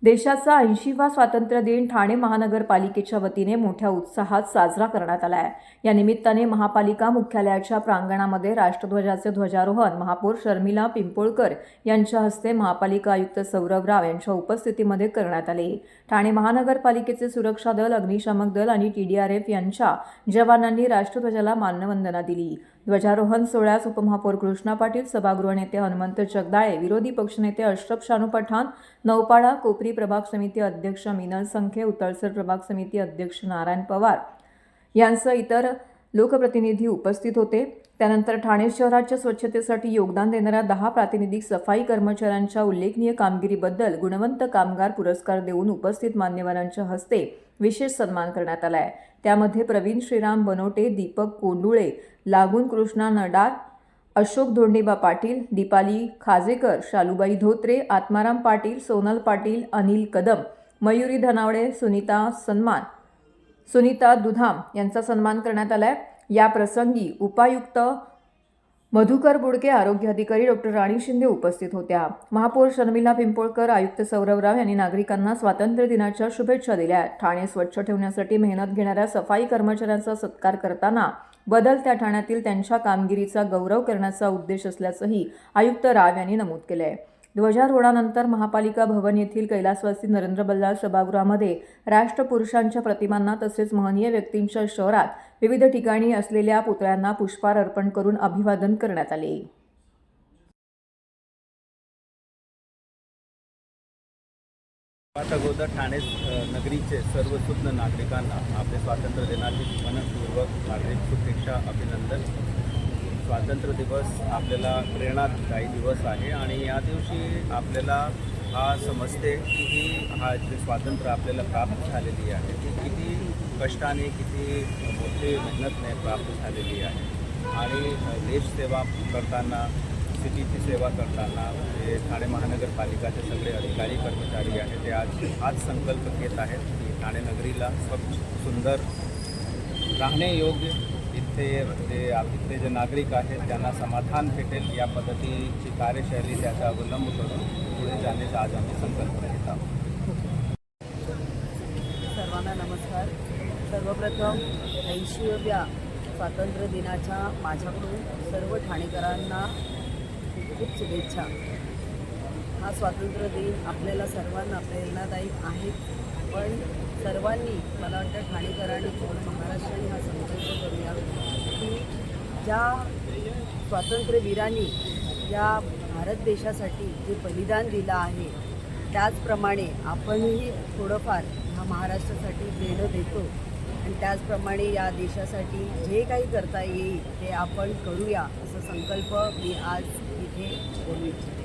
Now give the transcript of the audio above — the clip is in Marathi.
देशाचा 80वा स्वातंत्र्य दिन ठाणे महानगरपालिकेच्या वतीने मोठ्या उत्साहात साजरा करण्यात आला आहे। या निमित्ताने महापालिका मुख्यालयाच्या प्रांगणामध्ये राष्ट्रध्वजाचे ध्वजारोहण महापौर शर्मिला पिंपोळकर यांच्या हस्ते महापालिका आयुक्त सौरभ राव यांच्या उपस्थितीमध्ये करण्यात आले। ठाणे महानगरपालिकेचे सुरक्षा दल, अग्निशामक दल आणि TDRF यांच्या जवानांनी राष्ट्रध्वजाला मानवंदना दिली। ध्वजारोहण सोहळ्यास उपमहापौर कृष्णा पाटील, सभागृह नेते हनुमंत जगदाळे, विरोधी पक्षनेते अशरफ शानू पठाण, नौपाडा कोपरी प्रभाग समिती अध्यक्ष मिनल संखे, उतळसर प्रभाग समिती अध्यक्ष नारायण पवार यांसह इतर लोकप्रतिनिधी उपस्थित होते। त्यानंतर ठाणे शहराच्या स्वच्छतेसाठी योगदान देणाऱ्या 10 प्रातिनिधिक सफाई कर्मचाऱ्यांच्या उल्लेखनीय कामगिरीबद्दल गुणवंत कामगार पुरस्कार देऊन उपस्थित मान्यवरांच्या हस्ते विशेष सन्मान करण्यात आला आहे। त्यामध्ये प्रवीण श्रीराम बनोटे, दीपक कोंडुळे, लागून कृष्णा नडार, अशोक धोंडेबा पाटील, दीपाली खाजेकर, शालूबाई धोत्रे, आत्माराम पाटील, सोनल पाटील, अनिल कदम, मयुरी धनावडे, सुनीता दुधाम यांचा सन्मान करण्यात आलाय। या प्रसंगी उपायुक्त मधुकर बुडके, आरोग्य अधिकारी डॉक्टर राणी शिंदे उपस्थित होत्या। महापौर शर्मिला पिंपोळकर, आयुक्त सौरभ राव यांनी नागरिकांना स्वातंत्र्य दिनाच्या शुभेच्छा दिल्या। ठाणे स्वच्छ ठेवण्यासाठी मेहनत घेणाऱ्या सफाई कर्मचाऱ्यांचा सत्कार करताना बदलत्या ठाण्यातील त्यांच्या कामगिरीचा गौरव करण्याचा उद्देश असल्याचंही आयुक्त राव यांनी नमूद केलं आहे। ध्वजारोहणानंतर महापालिका भवन येथील कैलासवासी नरेंद्र बल्लाळ सभागृहामध्ये राष्ट्रपुरुषांच्या प्रतिमांना तसेच महनीय व्यक्तींच्या शहरात विविध ठिकाणी असलेल्या पुतळ्यांना पुष्पहार अर्पण करून अभिवादन करण्यात आले। अगोदर ठाणे नगरीचे सर्व सुज्ञ नागरिकांना आपले स्वातंत्र्य दिनाची मनपूर्वक हार्दिक शुभेच्छा, अभिनंदन। स्वातंत्र्य दिवस आपल्याला प्रेरणादायी दिवस आहे आणि या दिवशी आपल्याला हा समजते की हा जे स्वातंत्र्य आपल्याला प्राप्त झालेली आहे ती किती कष्टाने, किती मोठी मेहनतने प्राप्त झालेली आहे। आणि देशसेवा करताना, सिटीची सेवा करताना जे ठाणे महानगरपालिकाचे सगळे अधिकारी कर्मचारी आहेत ते आज संकल्प घेत आहेत की ठाणे नगरीला स्वच्छ, सुंदर, राहणे योग्य, इथले जे नागरिक आहेत त्यांना समाधान भेटेल या पद्धतीची कार्यशैली त्याचा अवलंब करून पुढे जाण्याचा आज आम्ही संकल्प घेत आहोत। सर्वांना नमस्कार। सर्वप्रथम 80व्या स्वातंत्र्य दिनाच्या माझ्याकडून सर्व ठाणेकरांना खूप शुभेच्छा। हा स्वातंत्र्य दिन आपल्याला सर्वांना प्रेरणादायी आहे, पण सर्वांनी, मला वाटतं ठाणेकरांनी पूर्ण महाराष्ट्राने हा संकल्प करूया की ज्या स्वातंत्र्यवीरांनी या भारत देशासाठी जे बलिदान दिलं आहे त्याचप्रमाणे आपणही थोडंफार ह्या महाराष्ट्रासाठी देणं देतो आणि त्याचप्रमाणे या देशासाठी जे काही करता येईल ते आपण करूया, असा संकल्प मी आज इथे बोलू इच्छिते।